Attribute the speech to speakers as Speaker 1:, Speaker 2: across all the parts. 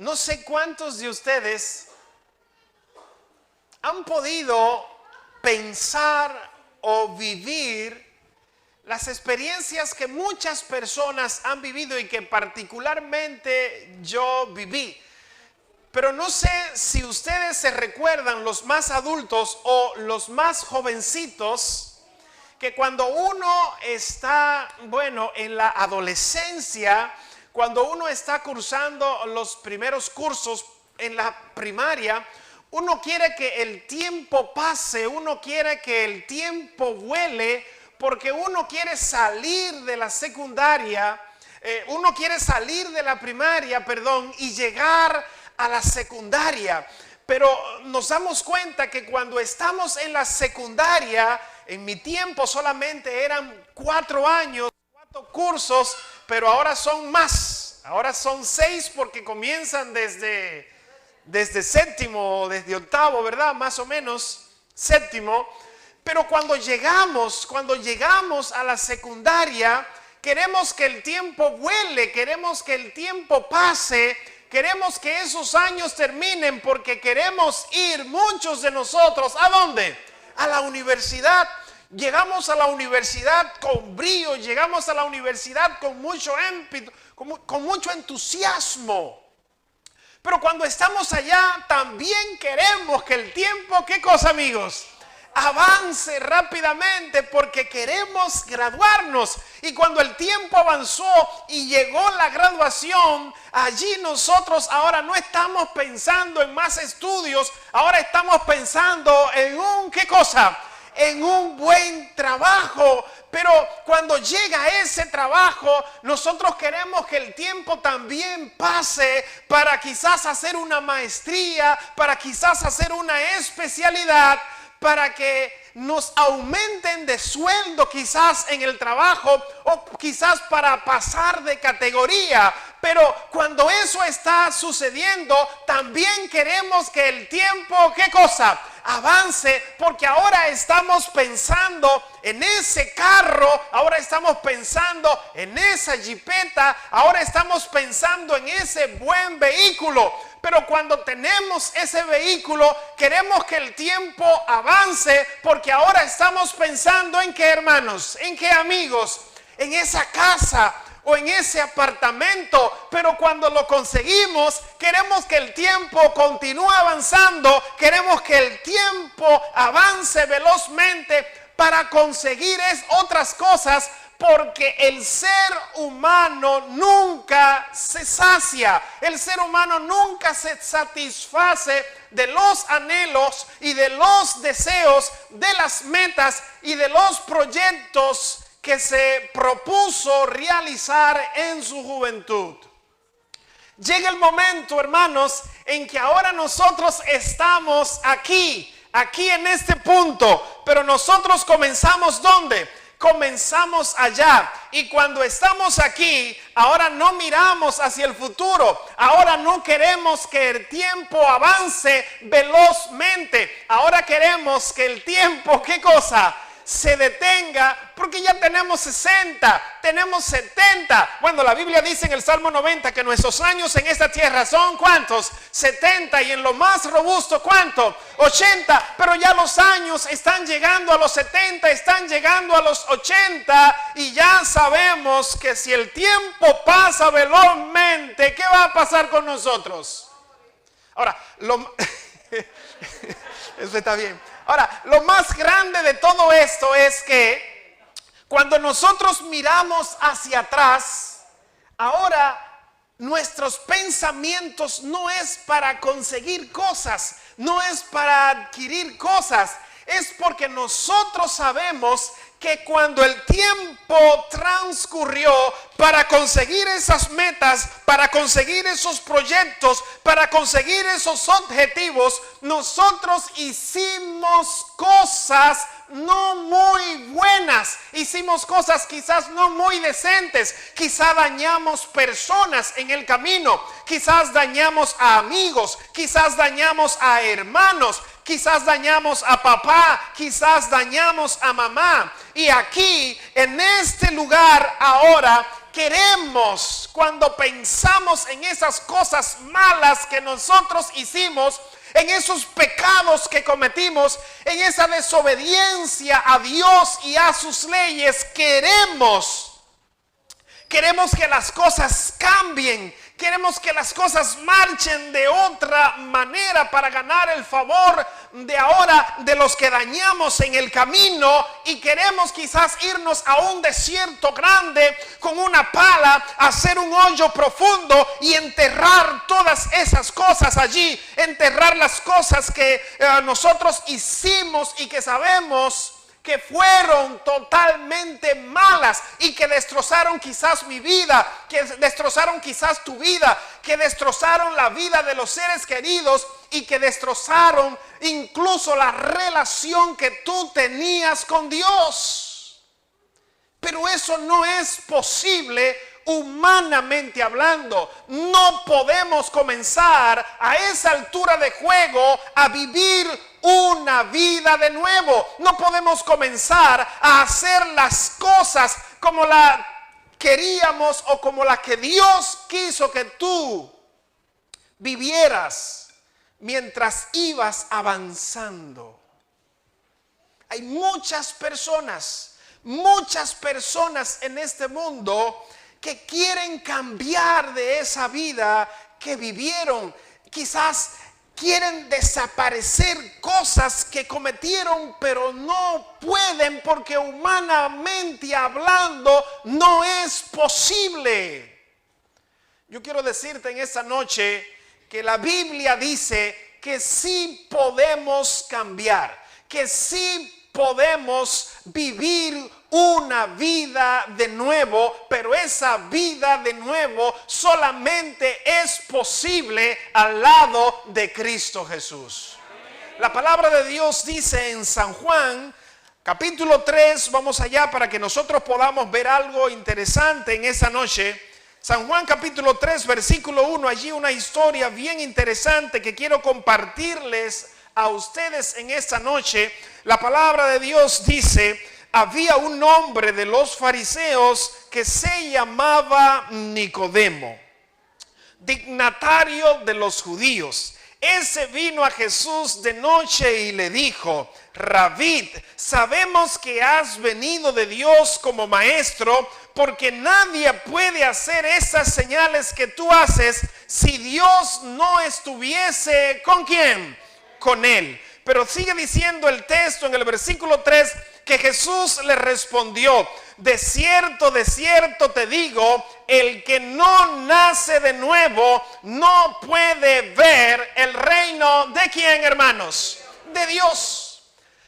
Speaker 1: No sé cuántos de ustedes han podido pensar o vivir las experiencias que muchas personas han vivido y que particularmente yo viví. Pero no sé si ustedes se recuerdan, los más adultos o los más jovencitos, que cuando uno está, en la adolescencia, cuando uno está cursando los primeros cursos en la primaria, uno quiere que el tiempo pase, uno quiere que el tiempo vuele, porque uno quiere salir de la secundaria, uno quiere salir de la primaria, y llegar a la secundaria. Pero nos damos cuenta que cuando estamos en la secundaria, en mi tiempo solamente eran 4 años, 4 cursos, pero ahora son más, ahora son 6 porque comienzan desde séptimo, desde octavo, ¿verdad? Más o menos séptimo. Pero cuando llegamos a la secundaria, queremos que el tiempo vuele, queremos que el tiempo pase, queremos que esos años terminen porque queremos ir, muchos de nosotros, ¿a dónde? A la universidad. Llegamos a la universidad con brío, llegamos a la universidad con mucho ímpetu, con mucho entusiasmo. Pero cuando estamos allá también queremos que el tiempo, ¿qué cosa, amigos? Avance rápidamente porque queremos graduarnos. Y cuando el tiempo avanzó y llegó la graduación, allí nosotros ahora no estamos pensando en más estudios, ahora estamos pensando en ¿qué cosa? En un buen trabajo. Pero cuando llega ese trabajo, nosotros queremos que el tiempo también pase para quizás hacer una maestría, para quizás hacer una especialidad, para que nos aumenten de sueldo quizás en el trabajo o quizás para pasar de categoría. Pero cuando eso está sucediendo, también queremos que el tiempo, ¿qué cosa? Avance, porque ahora estamos pensando en ese carro, ahora estamos pensando en esa jipeta, ahora estamos pensando en ese buen vehículo. Pero cuando tenemos ese vehículo, queremos que el tiempo avance, porque ahora estamos pensando en qué, hermanos, en qué, amigos, en esa casa o en ese apartamento. Pero cuando lo conseguimos, queremos que el tiempo continúe avanzando, queremos que el tiempo avance velozmente para conseguir otras cosas, porque el ser humano nunca se sacia, el ser humano nunca se satisface de los anhelos y de los deseos, de las metas y de los proyectos que se propuso realizar en su juventud. Llega el momento, hermanos, en que ahora nosotros estamos aquí en este punto, pero nosotros comenzamos ¿dónde? Comenzamos allá. Y cuando estamos aquí, ahora no miramos hacia el futuro, ahora no queremos que el tiempo avance velozmente, ahora queremos que el tiempo, ¿qué cosa? Se detenga, porque ya tenemos 60, tenemos 70. Bueno, la Biblia dice en el Salmo 90 que nuestros años en esta tierra son ¿cuántos? 70, y en lo más robusto ¿cuánto? 80, pero ya los años están llegando a los 70, están llegando a los 80, y ya sabemos que si el tiempo pasa velozmente, ¿qué va a pasar con nosotros? Ahora, eso está bien. Ahora, lo más grande de todo esto es que cuando nosotros miramos hacia atrás, ahora nuestros pensamientos no es para conseguir cosas, no es para adquirir cosas, es porque nosotros sabemos que cuando el tiempo transcurrió para conseguir esas metas, para conseguir esos proyectos, para conseguir esos objetivos, nosotros hicimos cosas no muy buenas, hicimos cosas quizás no muy decentes, quizás dañamos personas en el camino, quizás dañamos a amigos, quizás dañamos a hermanos, quizás dañamos a papá, quizás dañamos a mamá. Y aquí, en este lugar ahora, queremos, cuando pensamos en esas cosas malas que nosotros hicimos, en esos pecados que cometimos, en esa desobediencia a Dios y a sus leyes, queremos que las cosas cambien. Queremos que las cosas marchen de otra manera para ganar el favor de ahora de los que dañamos en el camino, y queremos quizás irnos a un desierto grande con una pala, hacer un hoyo profundo y enterrar todas esas cosas allí, enterrar las cosas que nosotros hicimos y que sabemos que fueron totalmente malas y que destrozaron quizás mi vida, que destrozaron quizás tu vida, que destrozaron la vida de los seres queridos y que destrozaron incluso la relación que tú tenías con Dios. Pero eso no es posible humanamente hablando. No podemos comenzar a esa altura de juego a vivir una vida de nuevo. No podemos comenzar a hacer las cosas como la queríamos o como la que Dios quiso que tú vivieras mientras ibas avanzando. Hay muchas personas en este mundo que quieren cambiar de esa vida que vivieron. Quizás quieren desaparecer cosas que cometieron, pero no pueden porque humanamente hablando no es posible. Yo quiero decirte en esta noche que la Biblia dice que sí podemos cambiar, que sí podemos vivir una vida de nuevo, pero esa vida de nuevo solamente es posible al lado de Cristo Jesús. La palabra de Dios dice en San Juan, capítulo 3, vamos allá para que nosotros podamos ver algo interesante en esa noche. San Juan capítulo 3, versículo 1, allí una historia bien interesante que quiero compartirles a ustedes en esta noche. La palabra de Dios dice: había un hombre de los fariseos que se llamaba Nicodemo, dignatario de los judíos. Ese vino a Jesús de noche y le dijo: Rabí, sabemos que has venido de Dios como maestro, porque nadie puede hacer esas señales que tú haces si Dios no estuviese ¿con quién? Con él. Pero sigue diciendo el texto en el versículo 3 que Jesús le respondió: de cierto te digo, el que no nace de nuevo no puede ver el reino de ¿quién, hermanos? De Dios.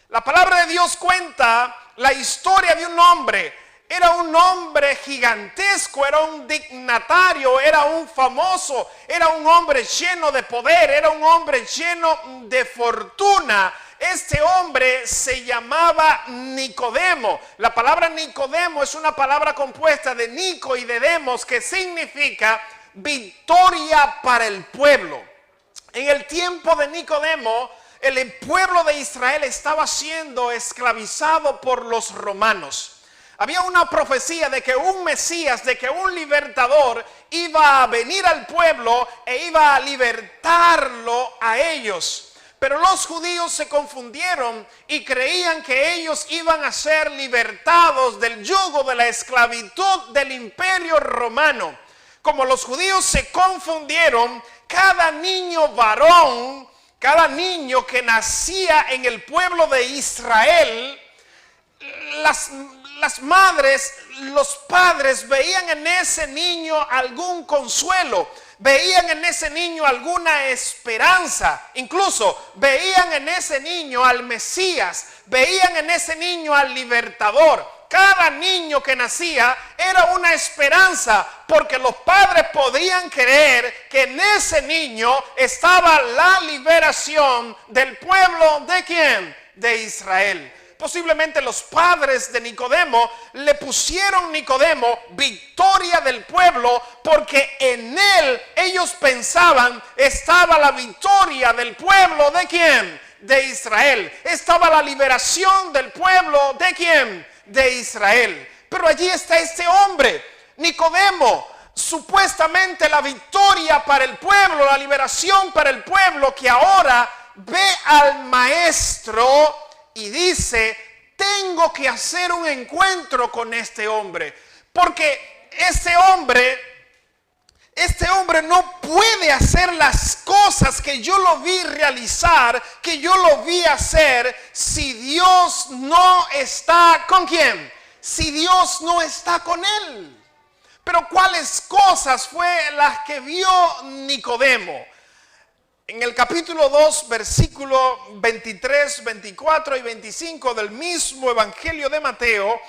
Speaker 1: La palabra de Dios cuenta la historia de un hombre. Era un hombre gigantesco, era un dignatario, era un famoso, era un hombre lleno de poder, era un hombre lleno de fortuna. Este hombre se llamaba Nicodemo. La palabra Nicodemo es una palabra compuesta de Nico y de Demos, que significa victoria para el pueblo. En el tiempo de Nicodemo, el pueblo de Israel estaba siendo esclavizado por los romanos. Había una profecía de que un Mesías, de que un libertador iba a venir al pueblo e iba a libertarlo a ellos. Pero los judíos se confundieron y creían que ellos iban a ser libertados del yugo de la esclavitud del imperio romano. Como los judíos se confundieron, cada niño varón, cada niño que nacía en el pueblo de Israel, las madres, los padres veían en ese niño algún consuelo, veían en ese niño alguna esperanza, incluso veían en ese niño al Mesías, veían en ese niño al libertador. Cada niño que nacía era una esperanza, porque los padres podían creer que en ese niño estaba la liberación del pueblo ¿de quién? De Israel. Posiblemente los padres de Nicodemo le pusieron Nicodemo victoria del pueblo, porque en él ellos pensaban estaba la victoria del pueblo ¿de quién? De Israel. Estaba la liberación del pueblo ¿de quién? De Israel. Pero allí está este hombre. Nicodemo, supuestamente la victoria para el pueblo, la liberación para el pueblo, que ahora ve al maestro y dice: tengo que hacer un encuentro con este hombre, porque este hombre no puede hacer las cosas que yo lo vi realizar, que yo lo vi hacer, si Dios no está ¿con quién? Si Dios no está con él. Pero ¿cuáles cosas fue las que vio Nicodemo? En el capítulo 2, versículo 23, 24 y 25 del mismo Evangelio de Mateo,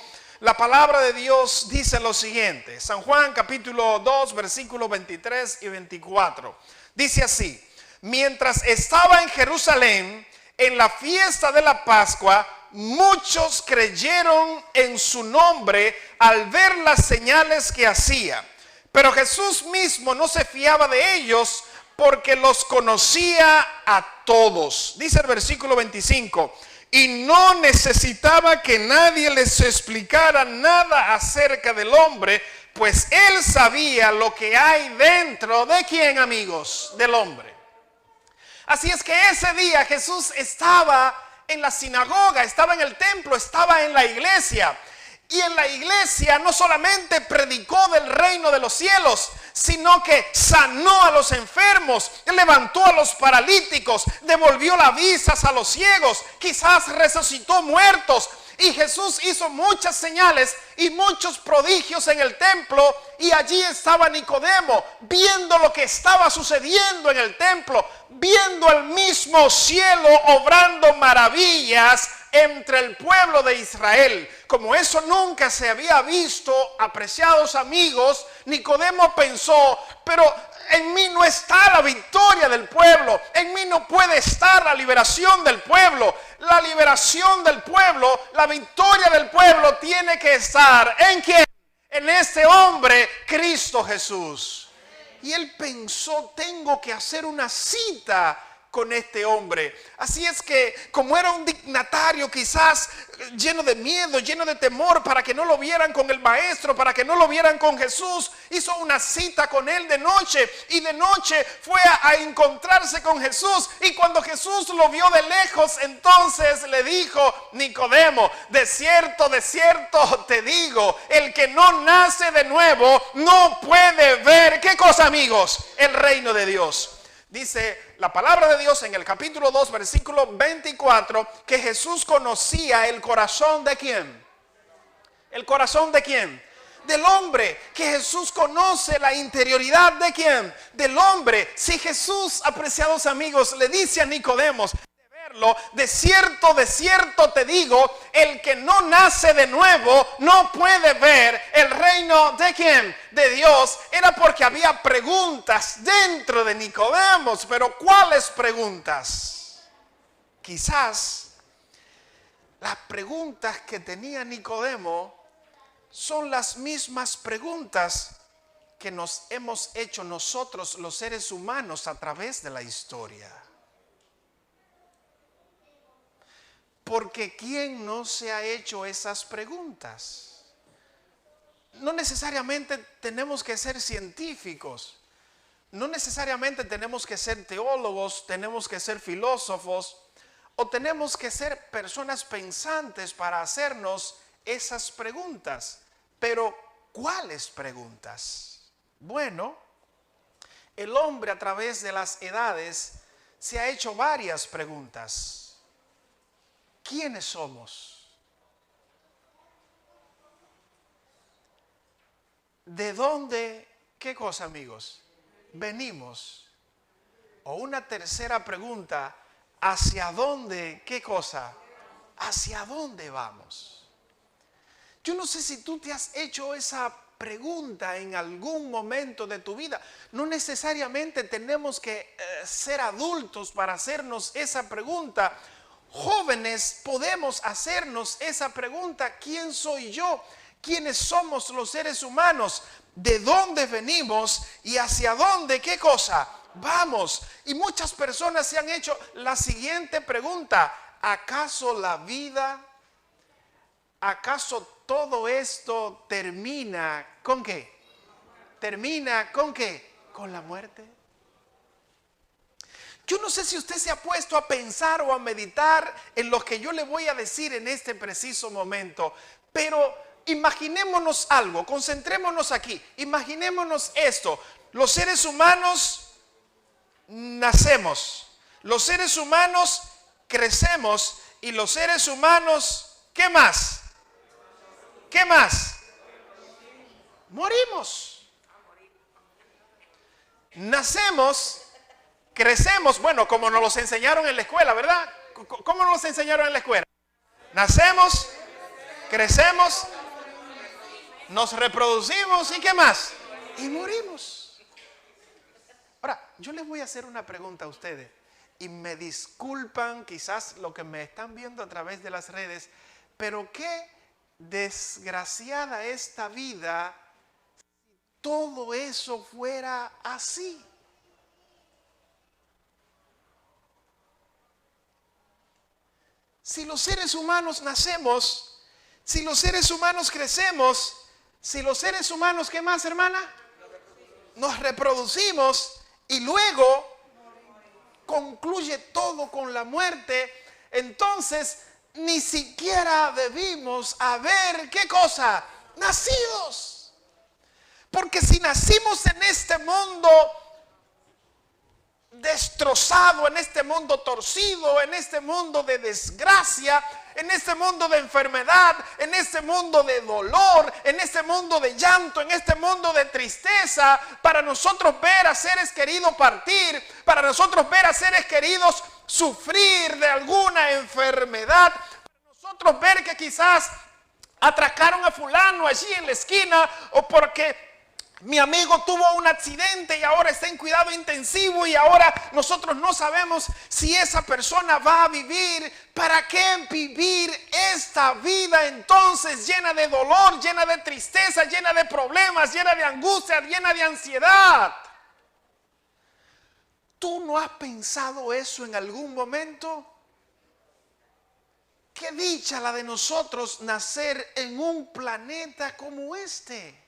Speaker 1: la palabra de Dios dice lo siguiente. San Juan capítulo 2, versículos 23 y 24. Dice así: mientras estaba en Jerusalén, en la fiesta de la Pascua, muchos creyeron en su nombre al ver las señales que hacía. Pero Jesús mismo no se fiaba de ellos, porque los conocía a todos. Dice el versículo 25: y no necesitaba que nadie les explicara nada acerca del hombre, pues él sabía lo que hay dentro de ¿quién, amigos? Del hombre. Así es que ese día Jesús estaba en la sinagoga, estaba en el templo, estaba en la iglesia. Y en la iglesia no solamente predicó del reino de los cielos, sino que sanó a los enfermos, levantó a los paralíticos, devolvió las vistas a los ciegos, quizás resucitó muertos. Y Jesús hizo muchas señales y muchos prodigios en el templo. Y allí estaba Nicodemo, viendo lo que estaba sucediendo en el templo, viendo el mismo cielo obrando maravillas entre el pueblo de Israel. Como eso nunca se había visto, apreciados amigos, Nicodemo pensó: pero en mí no está la victoria del pueblo, en mí no puede estar la liberación del pueblo. La liberación del pueblo, la victoria del pueblo tiene que estar ¿en quién? En este hombre, Cristo Jesús. Y él pensó: tengo que hacer una cita con este hombre. Así es que, como era un dignatario quizás lleno de miedo, lleno de temor, para que no lo vieran con el maestro, para que no lo vieran con Jesús, hizo una cita con él de noche, y de noche fue a encontrarse con Jesús. Y cuando Jesús lo vio de lejos, entonces le dijo: Nicodemo, de cierto te digo, el que no nace de nuevo no puede ver ¿qué cosa, amigos? El reino de Dios. Dice la palabra de Dios en el capítulo 2, versículo 24, que Jesús conocía el corazón ¿de quién? ¿El corazón de quién? Del hombre. Que Jesús conoce la interioridad ¿de quién? Del hombre. Si Jesús, apreciados amigos, le dice a Nicodemo: de cierto te digo, el que no nace de nuevo no puede ver el reino ¿de quién? De Dios. Era porque había preguntas dentro de Nicodemo. Pero ¿cuáles preguntas? Quizás las preguntas que tenía Nicodemo son las mismas preguntas que nos hemos hecho nosotros los seres humanos a través de la historia. Porque ¿quién no se ha hecho esas preguntas? No necesariamente tenemos que ser científicos, no necesariamente tenemos que ser teólogos, tenemos que ser filósofos, o tenemos que ser personas pensantes para hacernos esas preguntas. Pero ¿cuáles preguntas? Bueno, el hombre a través de las edades se ha hecho varias preguntas. ¿Quiénes somos? ¿De dónde, qué cosa, amigos? Venimos. O una tercera pregunta: ¿hacia dónde, qué cosa? ¿Hacia dónde vamos? Yo no sé si tú te has hecho esa pregunta en algún momento de tu vida. No necesariamente tenemos que ser adultos para hacernos esa pregunta. Jóvenes podemos hacernos esa pregunta: ¿quién soy yo? ¿Quiénes somos los seres humanos? ¿De dónde venimos? ¿Y hacia dónde, qué cosa? Vamos. Y muchas personas se han hecho la siguiente pregunta: ¿acaso la vida, acaso todo esto termina con qué? termina ¿con qué? Con la muerte. Yo no sé si usted se ha puesto a pensar o a meditar en lo que yo le voy a decir en este preciso momento, pero imaginémonos algo, concentrémonos aquí, imaginémonos esto. Los seres humanos nacemos, los seres humanos crecemos y los seres humanos, ¿qué más? ¿Qué más? Morimos. Nacemos, crecemos, bueno, como nos los enseñaron en la escuela, ¿verdad? ¿Cómo nos los enseñaron en la escuela? Nacemos, crecemos, nos reproducimos y ¿qué más? Y morimos. Ahora, yo les voy a hacer una pregunta a ustedes y me disculpan quizás lo que me están viendo a través de las redes, pero qué desgraciada esta vida si todo eso fuera así. Si los seres humanos nacemos, si los seres humanos crecemos, si los seres humanos, ¿qué más, hermana? Nos reproducimos y luego concluye todo con la muerte, entonces ni siquiera debimos haber, ¿qué cosa? Nacidos. Porque si nacimos en este mundo destrozado, en este mundo torcido, en este mundo de desgracia, en este mundo de enfermedad, en este mundo de dolor, en este mundo de llanto, en este mundo de tristeza, para nosotros ver a seres queridos partir, para nosotros ver a seres queridos sufrir de alguna enfermedad, para nosotros ver que quizás atracaron a fulano allí en la esquina, o porque mi amigo tuvo un accidente y ahora está en cuidado intensivo y ahora nosotros no sabemos si esa persona va a vivir. ¿Para qué vivir esta vida entonces llena de dolor, llena de tristeza, llena de problemas, llena de angustia, llena de ansiedad? ¿Tú no has pensado eso en algún momento? Qué dicha la de nosotros nacer en un planeta como este.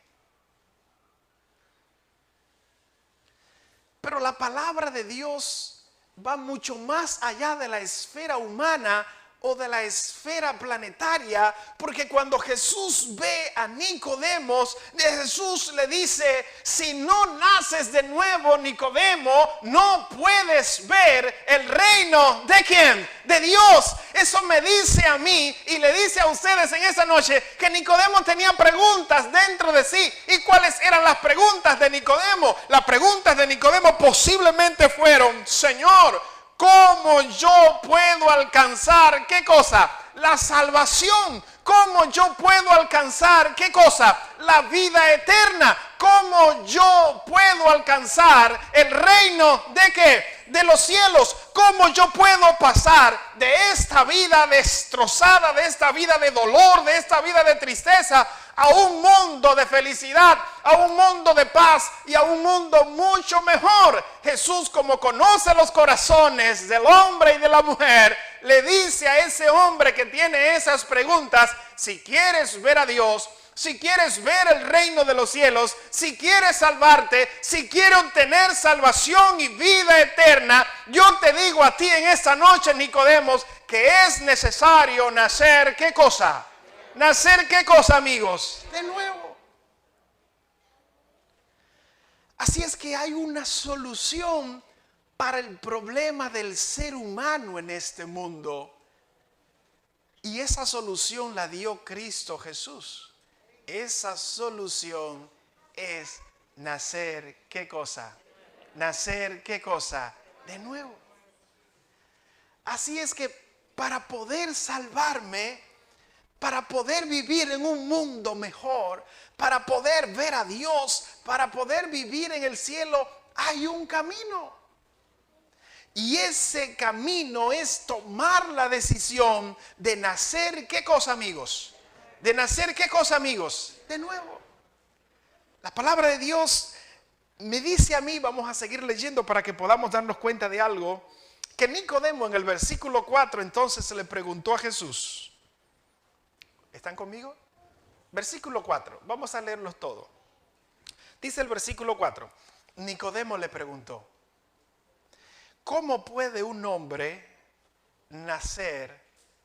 Speaker 1: Pero la palabra de Dios va mucho más allá de la esfera humana o de la esfera planetaria, porque cuando Jesús ve a Nicodemo, Jesús le dice: si no naces de nuevo, Nicodemo, no puedes ver el reino ¿de quién? De Dios. Eso me dice a mí y le dice a ustedes en esta noche que Nicodemo tenía preguntas dentro de sí. ¿Y cuáles eran las preguntas de Nicodemo? Las preguntas de Nicodemo posiblemente fueron: Señor, ¿cómo yo puedo alcanzar qué cosa? La salvación. ¿Cómo yo puedo alcanzar qué cosa? La vida eterna. ¿Cómo yo puedo alcanzar el reino de qué? De los cielos. ¿Cómo yo puedo pasar de esta vida destrozada, de esta vida de dolor, de esta vida de tristeza, a un mundo de felicidad, a un mundo de paz y a un mundo mucho mejor? Jesús, como conoce los corazones del hombre y de la mujer, le dice a ese hombre que tiene esas preguntas: si quieres ver a Dios, si quieres ver el reino de los cielos, si quieres salvarte, si quieres obtener salvación y vida eterna, yo te digo a ti en esta noche, Nicodemo, que es necesario nacer, ¿qué cosa? ¿Nacer qué cosa, amigos? De nuevo. Así es que hay una solución para el problema del ser humano en este mundo. Y esa solución la dio Cristo Jesús. Esa solución es nacer, ¿qué cosa? Nacer, ¿qué cosa? De nuevo. Así es que para poder salvarme, para poder vivir en un mundo mejor, para poder ver a Dios, para poder vivir en el cielo, hay un camino. Y ese camino es tomar la decisión de nacer, ¿qué cosa, amigos? De nacer, ¿qué cosa, amigos? De nuevo. La palabra de Dios me dice a mí, vamos a seguir leyendo para que podamos darnos cuenta de algo, que Nicodemo en el versículo 4 entonces se le preguntó a Jesús. ¿Están conmigo? Versículo 4, vamos a leerlos todos. Dice el versículo 4. Nicodemo le preguntó, ¿cómo puede un hombre nacer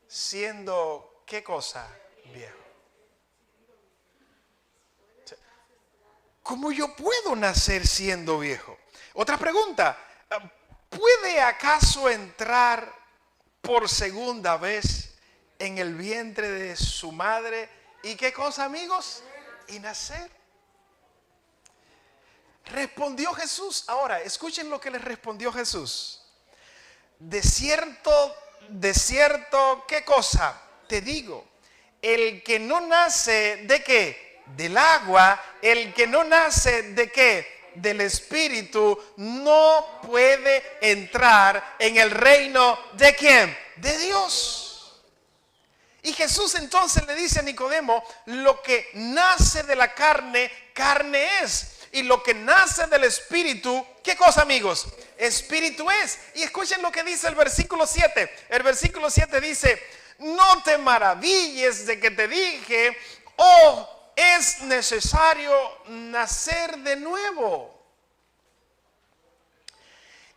Speaker 1: siendo, ¿qué cosa? Viejo. ¿Cómo yo puedo nacer siendo viejo? Otra pregunta, ¿puede acaso entrar por segunda vez en el vientre de su madre? ¿Y qué cosa, amigos? Y nacer. Respondió Jesús. Ahora, escuchen lo que le respondió Jesús. De cierto, ¿qué cosa? Te digo, el que no nace ¿de qué? Del agua, el que no nace ¿de qué? Del Espíritu, no puede entrar en el reino ¿de quién? De Dios. Y Jesús entonces le dice a Nicodemo, lo que nace de la carne, carne es. Y lo que nace del Espíritu, ¿qué cosa, amigos? Espíritu es. Y escuchen lo que dice el versículo 7. El versículo 7 dice, no te maravilles de que te dije, oh, es necesario nacer de nuevo.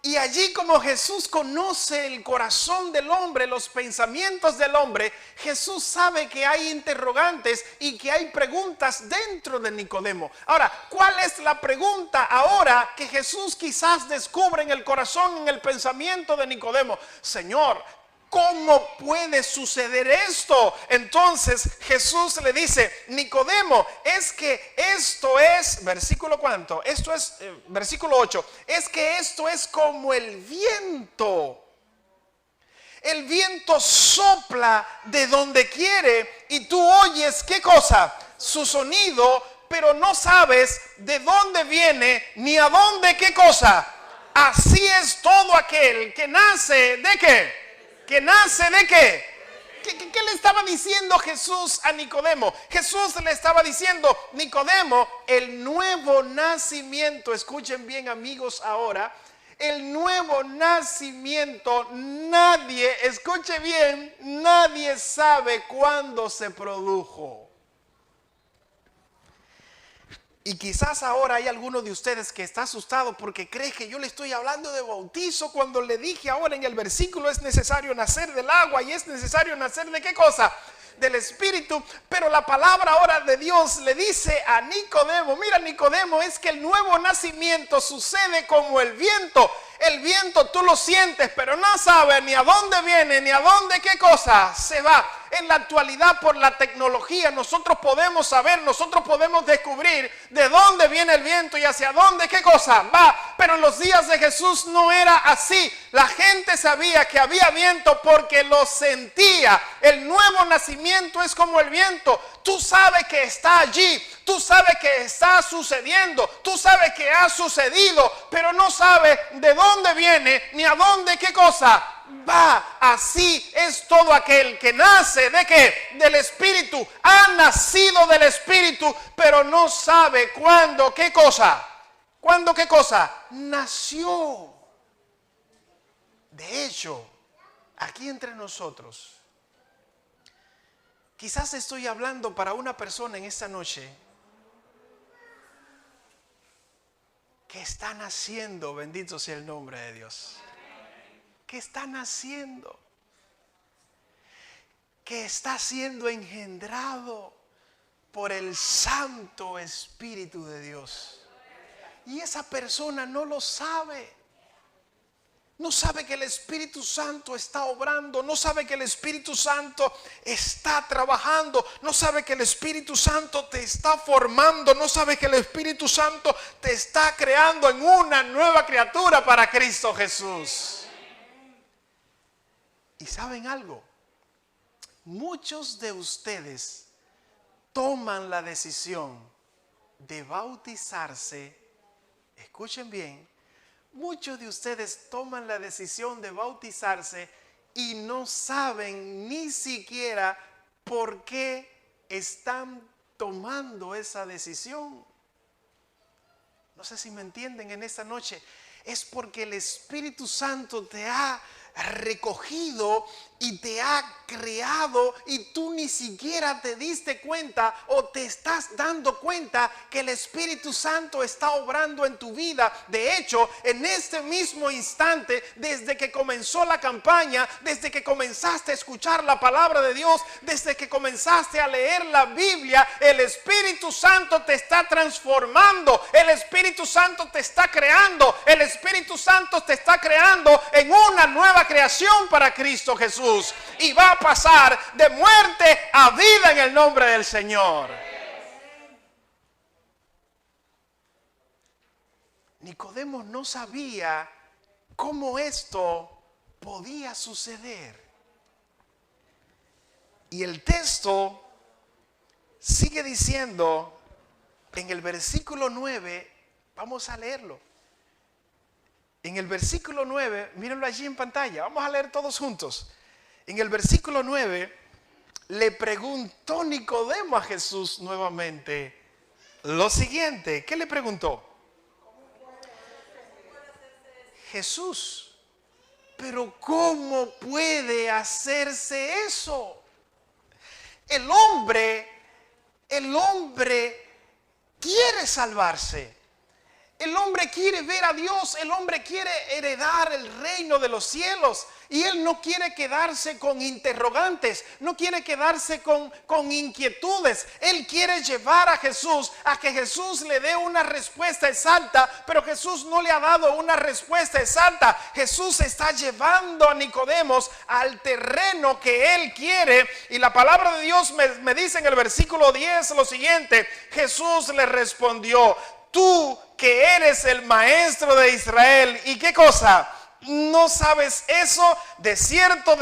Speaker 1: Y allí, como Jesús conoce el corazón del hombre, los pensamientos del hombre, Jesús sabe que hay interrogantes y que hay preguntas dentro de Nicodemo. Ahora, ¿cuál es la pregunta ahora que Jesús quizás descubre en el corazón, en el pensamiento de Nicodemo? Señor, ¿cómo puede suceder esto? Entonces Jesús le dice, Nicodemo, es que esto es, versículo ¿cuánto? Esto es, versículo 8, es que esto es como el viento. El viento sopla de donde quiere y tú oyes, ¿qué cosa? Su sonido, pero no sabes de dónde viene ni a dónde, ¿qué cosa? Así es todo aquel que nace, ¿de qué? ¿Que nace de qué? ¿Qué le estaba diciendo Jesús a Nicodemo? Jesús le estaba diciendo, Nicodemo, el nuevo nacimiento, escuchen bien, amigos, ahora, el nuevo nacimiento, nadie, escuche bien, nadie sabe cuándo se produjo. Y quizás ahora hay alguno de ustedes que está asustado porque cree que yo le estoy hablando de bautizo cuando le dije ahora en el versículo es necesario nacer del agua y es necesario nacer de qué cosa? Del Espíritu. Pero la palabra ahora de Dios le dice a Nicodemo, mira Nicodemo, es que el nuevo nacimiento sucede como el viento. El viento tú lo sientes, pero no sabes ni a dónde viene, ni a dónde qué cosa se va. En la actualidad, por la tecnología, nosotros podemos saber, nosotros podemos descubrir de dónde viene el viento y hacia dónde qué cosa va. Pero en los días de Jesús no era así. La gente sabía que había viento porque lo sentía. El nuevo nacimiento es como el viento. Tú sabes que está allí, tú sabes que está sucediendo, tú sabes que ha sucedido, pero no sabes de dónde viene ni a dónde qué cosa va. Así es todo aquel que nace ¿de qué? Del Espíritu. Ha nacido del Espíritu, pero no sabe cuándo qué cosa. ¿Cuándo qué cosa? Nació. De hecho, aquí entre nosotros, quizás estoy hablando para una persona en esta noche que está naciendo, bendito sea el nombre de Dios, que está naciendo, que está siendo engendrado por el Santo Espíritu de Dios. Y esa persona no lo sabe. No sabe que el Espíritu Santo está obrando, no sabe que el Espíritu Santo está trabajando, no sabe que el Espíritu Santo te está formando, no sabe que el Espíritu Santo te está creando en una nueva criatura para Cristo Jesús. ¿Y saben algo? Muchos de ustedes toman la decisión de bautizarse, escuchen bien, muchos de ustedes toman la decisión de bautizarse y no saben ni siquiera por qué están tomando esa decisión. No sé si me entienden en esta noche. Es porque el Espíritu Santo te ha recogido y te ha creado y tú ni siquiera te diste cuenta o te estás dando cuenta que el Espíritu Santo está obrando en tu vida. De hecho, en este mismo instante, desde que comenzó la campaña, desde que comenzaste a escuchar la palabra de Dios, desde que comenzaste a leer la Biblia, el Espíritu Santo te está transformando, el Espíritu Santo te está creando, el Espíritu Santo te está creando en una nueva creación para Cristo Jesús. Y va a pasar de muerte a vida en el nombre del Señor. Nicodemo no sabía cómo esto podía suceder. Y el texto sigue diciendo en el versículo 9, vamos a leerlo. En el versículo 9, mírenlo allí en pantalla, vamos a leer todos juntos. En el versículo 9, le preguntó Nicodemo a Jesús nuevamente lo siguiente. ¿Qué le preguntó? Jesús, pero ¿cómo puede hacerse eso? El hombre quiere salvarse. El hombre quiere ver a Dios, el hombre quiere heredar el reino de los cielos y él no quiere quedarse con interrogantes, no quiere quedarse con inquietudes. Él quiere llevar a Jesús, a que Jesús le dé una respuesta exacta, pero Jesús no le ha dado una respuesta exacta. Jesús está llevando a Nicodemo al terreno que él quiere y la palabra de Dios me dice en el versículo 10 lo siguiente: Jesús le respondió, tú que eres el maestro de Israel, ¿y qué cosa? ¿No sabes eso? De cierto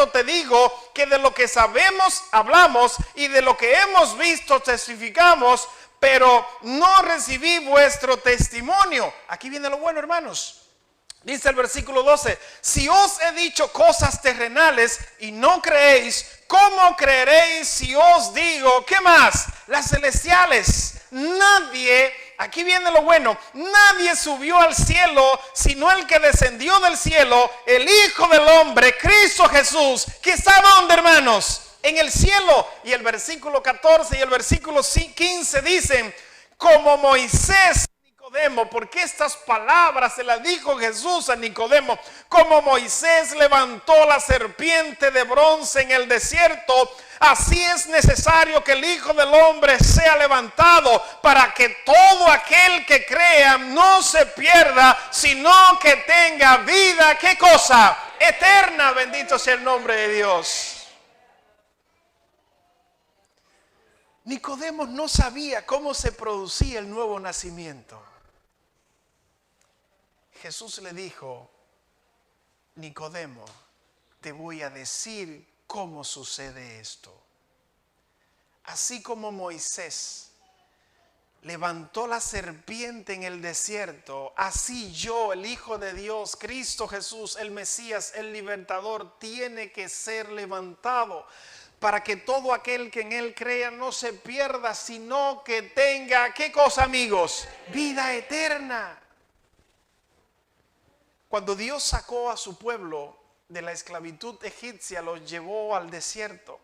Speaker 1: te digo que de lo que sabemos hablamos y de lo que hemos visto testificamos, pero no recibí vuestro testimonio. Aquí viene lo bueno, hermanos. Dice el versículo 12, si os he dicho cosas terrenales y no creéis, ¿cómo creeréis si os digo, qué más? Las celestiales. Nadie, aquí viene lo bueno, nadie subió al cielo sino el que descendió del cielo, el Hijo del Hombre, Cristo Jesús, que está ¿dónde, hermanos? En el cielo. Y el versículo 14 y el versículo 15 dicen, como Moisés, Nicodemo, porque estas palabras se las dijo Jesús a Nicodemo, como Moisés levantó la serpiente de bronce en el desierto, así es necesario que el Hijo del Hombre sea levantado para que todo aquel que crea no se pierda, sino que tenga vida, ¿qué cosa? Eterna. Bendito sea el nombre de Dios. Nicodemo no sabía cómo se producía el nuevo nacimiento. Jesús le dijo, Nicodemo, te voy a decir cómo sucede esto. Así como Moisés levantó la serpiente en el desierto, así yo, el Hijo de Dios, Cristo Jesús, el Mesías, el Libertador, tiene que ser levantado para que todo aquel que en él crea no se pierda, sino que tenga, ¿qué cosa, amigos? Vida eterna. Cuando Dios sacó a su pueblo de la esclavitud egipcia, los llevó al desierto.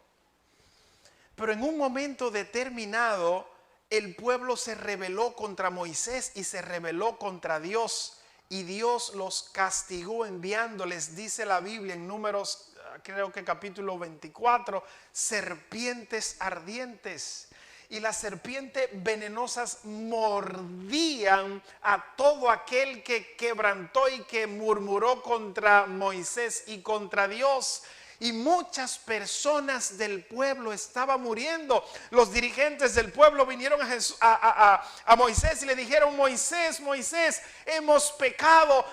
Speaker 1: Pero en un momento determinado, el pueblo se rebeló contra Moisés y se rebeló contra Dios. Y Dios los castigó enviándoles, dice la Biblia en Números, creo que capítulo 24, serpientes ardientes. Y las serpientes venenosas mordían a todo aquel que quebrantó y que murmuró contra Moisés y contra Dios. Y muchas personas del pueblo estaban muriendo. Los dirigentes del pueblo vinieron a Moisés y le dijeron, Moisés, hemos pecado,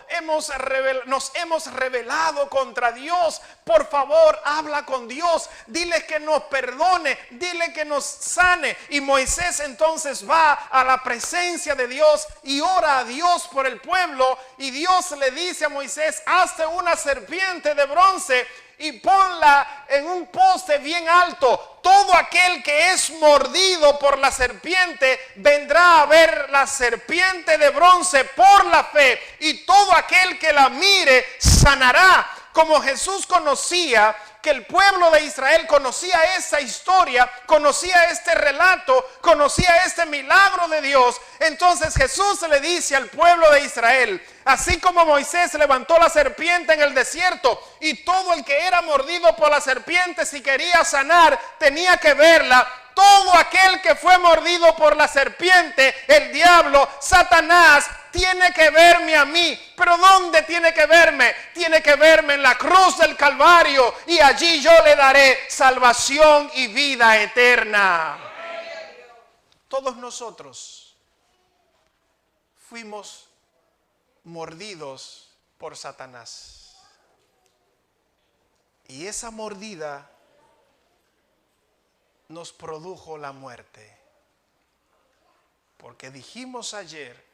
Speaker 1: nos hemos rebelado contra Dios. Por favor, habla con Dios, dile que nos perdone, dile que nos sane. Y Moisés entonces va a la presencia de Dios y ora a Dios por el pueblo. Y Dios le dice a Moisés, hazte una serpiente de bronce y ponla en un poste bien alto. Todo aquel que es mordido por la serpiente vendrá a ver la serpiente de bronce por la fe, y todo aquel que la mire sanará. como Jesús conocía que el pueblo de Israel conocía esa historia, conocía este relato, conocía este milagro de Dios, entonces Jesús le dice al pueblo de Israel, así como Moisés levantó la serpiente en el desierto y todo el que era mordido por la serpiente, si quería sanar, tenía que verla. Todo aquel que fue mordido por la serpiente, el diablo, Satanás, tiene que verme a mí. ¿Pero dónde tiene que verme? Tiene que verme en la cruz del Calvario, y allí yo le daré salvación y vida eterna. Todos nosotros fuimos mordidos por Satanás. Y esa mordida nos produjo la muerte. Porque dijimos ayer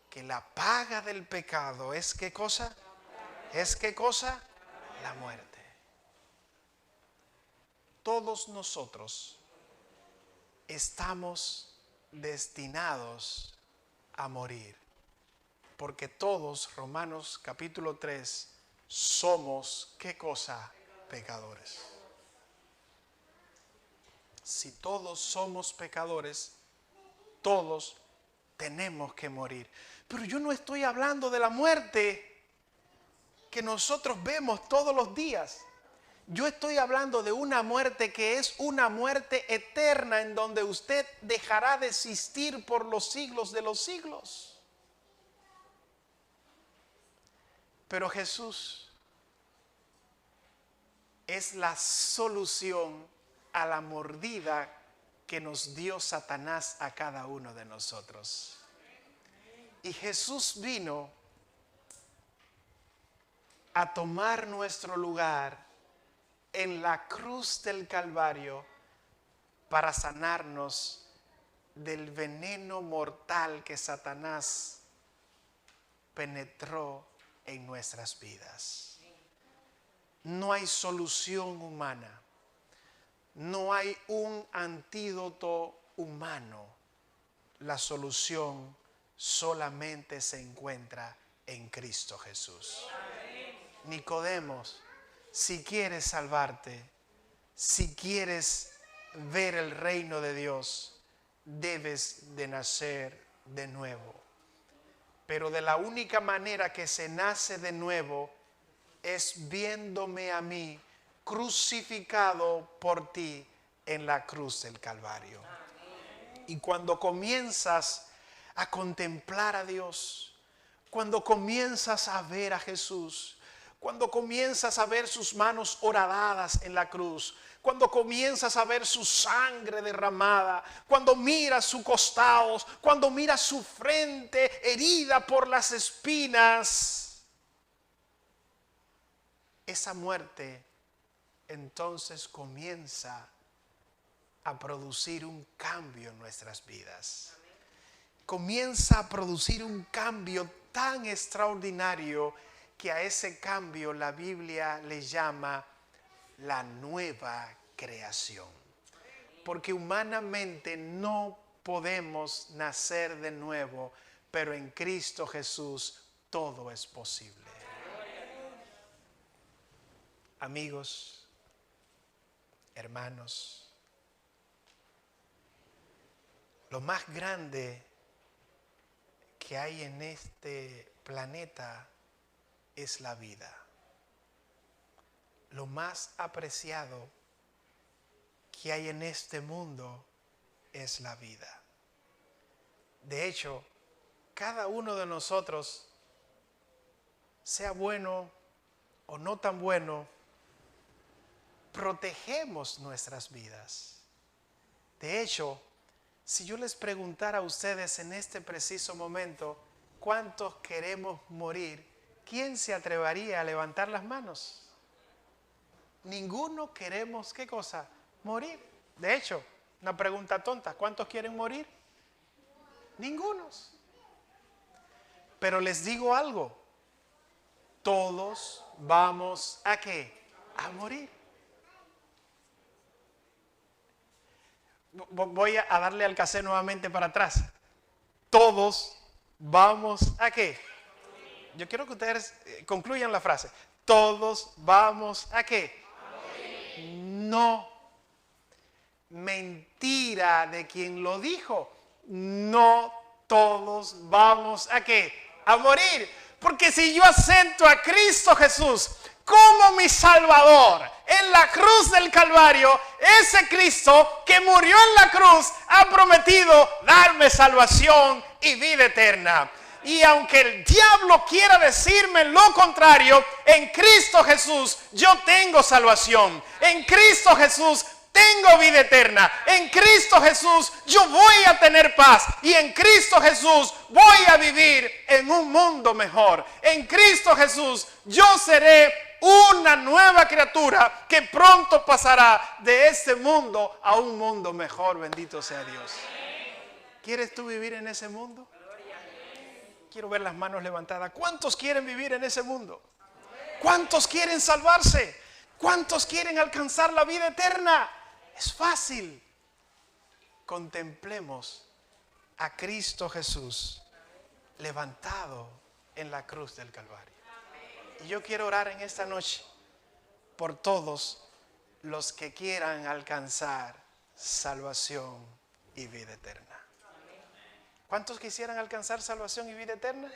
Speaker 1: que la paga del pecado es ¿qué cosa? ¿Es qué cosa? La muerte. Todos nosotros estamos destinados a morir. Porque todos, Romanos capítulo 3, somos ¿qué cosa? Pecadores. Si todos somos pecadores, todos tenemos que morir. Pero yo no estoy hablando de la muerte que nosotros vemos todos los días. Yo estoy hablando de una muerte que es una muerte eterna, en donde usted dejará de existir por los siglos de los siglos. Pero Jesús es la solución a la mordida que nos dio Satanás a cada uno de nosotros. Y Jesús vino a tomar nuestro lugar en la cruz del Calvario para sanarnos del veneno mortal que Satanás penetró en nuestras vidas. No hay solución humana. No hay un antídoto humano. La solución solamente se encuentra en Cristo Jesús. Nicodemos, si quieres salvarte, si quieres ver el reino de Dios, debes de nacer de nuevo. Pero de la única manera que se nace de nuevo es viéndome a mí crucificado por ti en la cruz del Calvario. Y cuando comienzas a contemplar a Dios, cuando comienzas a ver a Jesús, cuando comienzas a ver sus manos horadadas en la cruz, cuando comienzas a ver su sangre derramada, cuando miras sus costados, cuando miras su frente herida por las espinas, esa muerte entonces comienza a producir un cambio en nuestras vidas. Comienza a producir un cambio tan extraordinario que a ese cambio la Biblia le llama la nueva creación. Porque humanamente no podemos nacer de nuevo, pero en Cristo Jesús todo es posible. Amigos, hermanos, lo más grande que hay en este planeta es la vida. Lo más apreciado que hay en este mundo es la vida. De hecho, cada uno de nosotros, sea bueno o no tan bueno, protegemos nuestras vidas. De hecho, si yo les preguntara a ustedes en este preciso momento, ¿cuántos queremos morir? ¿Quién se atrevería a levantar las manos? Ninguno queremos, ¿qué cosa? Morir. De hecho, una pregunta tonta, ¿cuántos quieren morir? Ningunos. Pero les digo algo, todos vamos ¿a qué? A morir. Voy a darle al cassette nuevamente para atrás. Todos vamos ¿a qué? Yo quiero que ustedes concluyan la frase. todos vamos ¿a qué? No. Mentira de quien lo dijo. No todos vamos ¿a qué? A morir. Porque si yo acepto a Cristo Jesús como mi Salvador en la cruz del Calvario, ese Cristo que murió en la cruz ha prometido darme salvación y vida eterna. Y aunque el diablo quiera decirme lo contrario, en Cristo Jesús yo tengo salvación. En Cristo Jesús tengo vida eterna. En Cristo Jesús yo voy a tener paz. Y en Cristo Jesús voy a vivir en un mundo mejor. En Cristo Jesús yo seré una nueva criatura que pronto pasará de este mundo a un mundo mejor. Bendito sea Dios. ¿Quieres tú vivir en ese mundo? Quiero ver las manos levantadas. ¿Cuántos quieren vivir en ese mundo? ¿Cuántos quieren salvarse? ¿Cuántos quieren alcanzar la vida eterna? Es fácil. Contemplemos a Cristo Jesús levantado en la cruz del Calvario. Y yo quiero orar en esta noche por todos los que quieran alcanzar salvación y vida eterna. ¿Cuántos quisieran alcanzar salvación y vida eterna?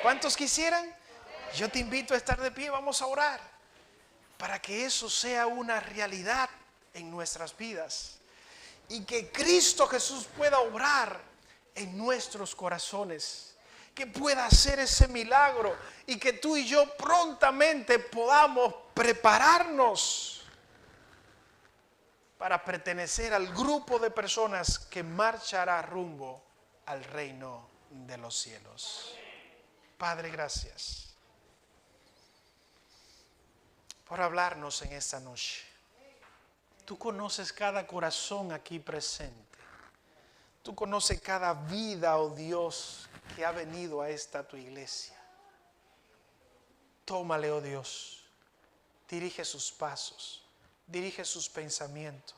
Speaker 1: ¿Cuántos quisieran? Yo te invito a estar de pie, vamos a orar para que eso sea una realidad en nuestras vidas y que Cristo Jesús pueda obrar en nuestros corazones, que pueda hacer ese milagro y que tú y yo prontamente podamos prepararnos para pertenecer al grupo de personas que marchará rumbo al reino de los cielos. Padre, gracias por hablarnos en esta noche. Tú conoces cada corazón aquí presente. Tú conoces cada vida, oh Dios, que ha venido a esta tu iglesia. Tómale, oh Dios. Dirige sus pasos. Dirige sus pensamientos.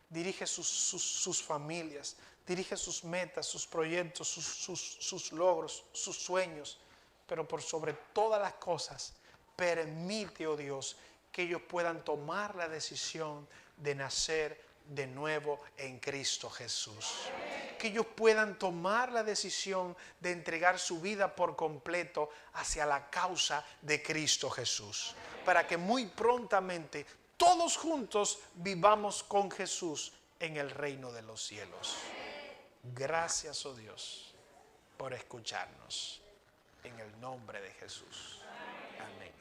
Speaker 1: Dirige sus familias. Dirige sus metas, sus proyectos, sus logros, sus sueños. Pero por sobre todas las cosas, permite, oh Dios, que ellos puedan tomar la decisión de nacer de nuevo en Cristo Jesús. Que ellos puedan tomar la decisión de entregar su vida por completo hacia la causa de Cristo Jesús. Para que muy prontamente todos juntos vivamos con Jesús en el reino de los cielos. Gracias, oh Dios, por escucharnos. En el nombre de Jesús. Amén.